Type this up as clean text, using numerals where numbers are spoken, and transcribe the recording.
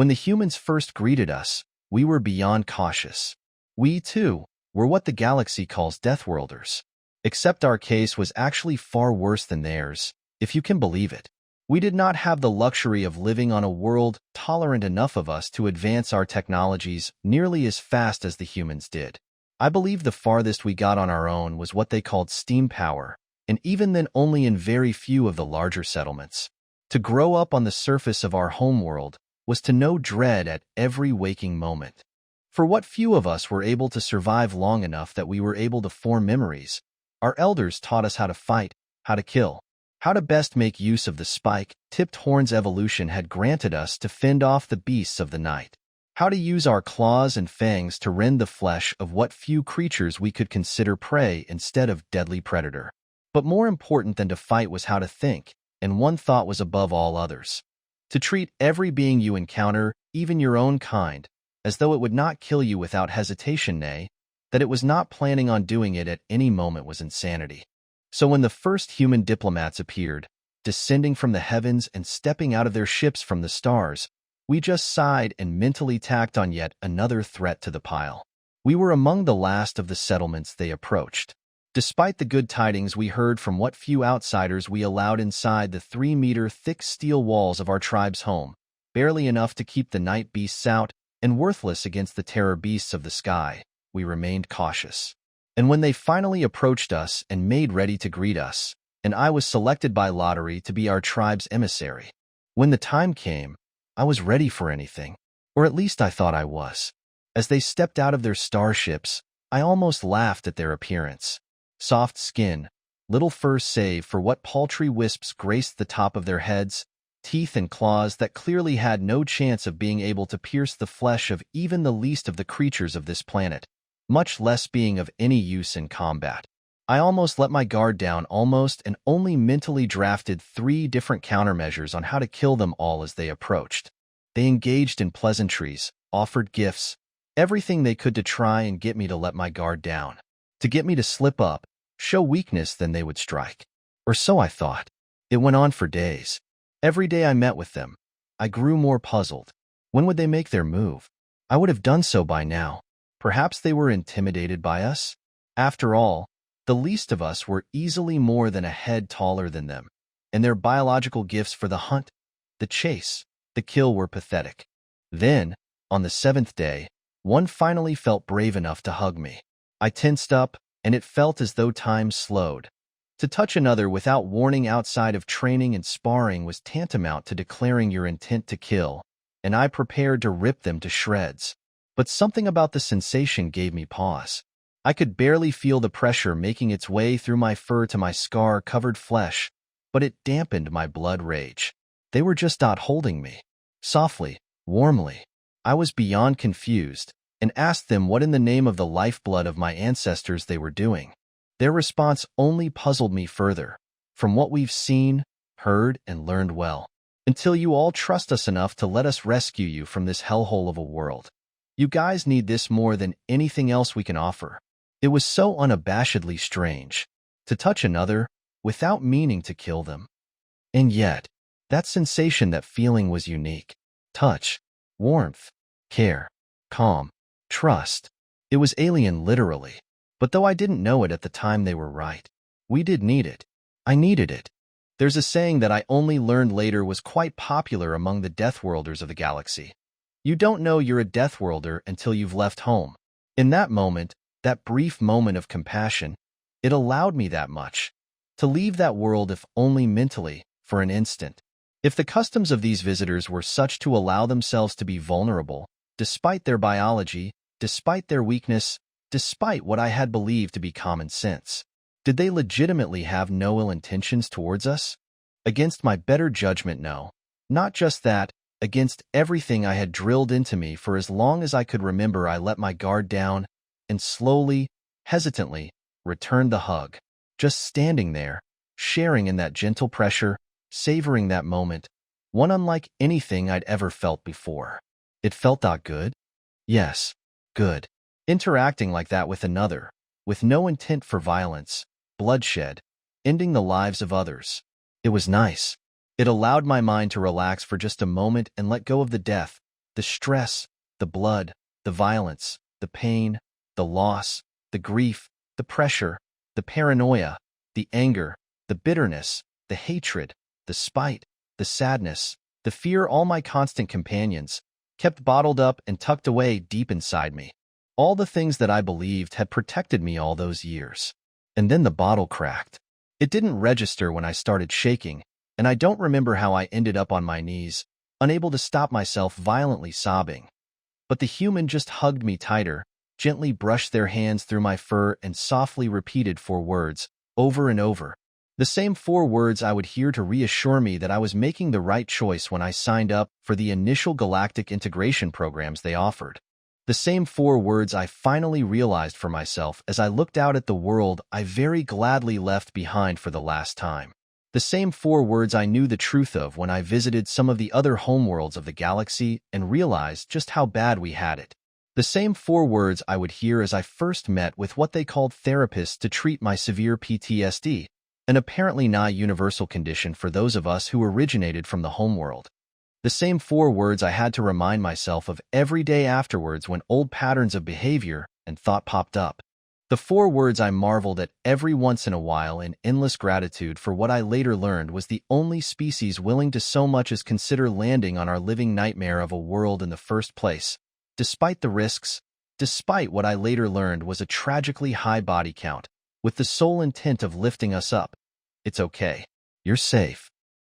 When the humans first greeted us, we were beyond cautious. We, too, were what the galaxy calls Deathworlders. Except our case was actually far worse than theirs, if you can believe it. We did not have the luxury of living on a world tolerant enough of us to advance our technologies nearly as fast as the humans did. I believe the farthest we got on our own was what they called steam power, and even then only in very few of the larger settlements. To grow up on the surface of our homeworld was to know dread at every waking moment. For what few of us were able to survive long enough that we were able to form memories, our elders taught us how to fight, how to kill, how to best make use of the spike-tipped horns evolution had granted us to fend off the beasts of the night, how to use our claws and fangs to rend the flesh of what few creatures we could consider prey instead of deadly predator. But more important than to fight was how to think, and one thought was above all others: to treat every being you encounter, even your own kind, as though it would not kill you without hesitation, nay, that it was not planning on doing it at any moment was insanity. So when the first human diplomats appeared, descending from the heavens and stepping out of their ships from the stars, we just sighed and mentally tacked on yet another threat to the pile. We were among the last of the settlements they approached. Despite the good tidings we heard from what few outsiders we allowed inside the 3-meter thick steel walls of our tribe's home, barely enough to keep the night beasts out and worthless against the terror beasts of the sky, we remained cautious. And when they finally approached us and made ready to greet us, and I was selected by lottery to be our tribe's emissary, when the time came, I was ready for anything, or at least I thought I was. As they stepped out of their starships, I almost laughed at their appearance. Soft skin, little fur save for what paltry wisps graced the top of their heads, teeth and claws that clearly had no chance of being able to pierce the flesh of even the least of the creatures of this planet, much less being of any use in combat. I almost let my guard down and only mentally drafted 3 different countermeasures on how to kill them all as they approached. They engaged in pleasantries, offered gifts, everything they could to try and get me to let my guard down, to get me to slip up, show weakness, then they would strike. Or so I thought. It went on for days. Every day I met with them, I grew more puzzled. When would they make their move? I would have done so by now. Perhaps they were intimidated by us? After all, the least of us were easily more than a head taller than them, and their biological gifts for the hunt, the chase, the kill were pathetic. Then, on the 7th day, one finally felt brave enough to hug me. I tensed up, and it felt as though time slowed. To touch another without warning outside of training and sparring was tantamount to declaring your intent to kill, and I prepared to rip them to shreds. But something about the sensation gave me pause. I could barely feel the pressure making its way through my fur to my scar-covered flesh, but it dampened my blood rage. They were just not holding me. Softly, warmly. I was beyond confused, and asked them what in the name of the lifeblood of my ancestors they were doing. Their response only puzzled me further. From what we've seen, heard, and learned well, until you all trust us enough to let us rescue you from this hellhole of a world. You guys need this more than anything else we can offer. It was so unabashedly strange to touch another without meaning to kill them. And yet, that sensation, that feeling was unique. Touch, warmth, care, calm, trust. It was alien literally. But though I didn't know it at the time, they were right. We did need it. I needed it. There's a saying that I only learned later was quite popular among the Deathworlders of the galaxy. You don't know you're a Deathworlder until you've left home. In that moment, that brief moment of compassion, it allowed me that much. To leave that world, if only mentally, for an instant. If the customs of these visitors were such to allow themselves to be vulnerable, despite their biology, despite their weakness, despite what I had believed to be common sense, did they legitimately have no ill intentions towards us? Against my better judgment, no. Not just that, against everything I had drilled into me for as long as I could remember, I let my guard down and slowly, hesitantly, returned the hug. Just standing there, sharing in that gentle pressure, savoring that moment, one unlike anything I'd ever felt before. It felt good? Yes, good. Interacting like that with another, with no intent for violence, bloodshed, ending the lives of others. It was nice. It allowed my mind to relax for just a moment and let go of the death, The stress, the blood, the violence, the pain, the loss, the grief, the pressure, the paranoia, the anger, the bitterness, the hatred, the spite, the sadness, the fear, all my constant companions, kept bottled up and tucked away deep inside me. All the things that I believed had protected me all those years. And then the bottle cracked. It didn't register when I started shaking, and I don't remember how I ended up on my knees, unable to stop myself violently sobbing. But the human just hugged me tighter, gently brushed their hands through my fur, and softly repeated 4 words, over and over. The same 4 words I would hear to reassure me that I was making the right choice when I signed up for the initial galactic integration programs they offered. The same 4 words I finally realized for myself as I looked out at the world I very gladly left behind for the last time. The same 4 words I knew the truth of when I visited some of the other homeworlds of the galaxy and realized just how bad we had it. The same 4 words I would hear as I first met with what they called therapists to treat my severe PTSD, an apparently not universal condition for those of us who originated from the homeworld. The same 4 words I had to remind myself of every day afterwards when old patterns of behavior and thought popped up. The 4 words I marveled at every once in a while in endless gratitude for what I later learned was the only species willing to so much as consider landing on our living nightmare of a world in the first place. Despite the risks, despite what I later learned was a tragically high body count, with the sole intent of lifting us up. It's okay. You're safe.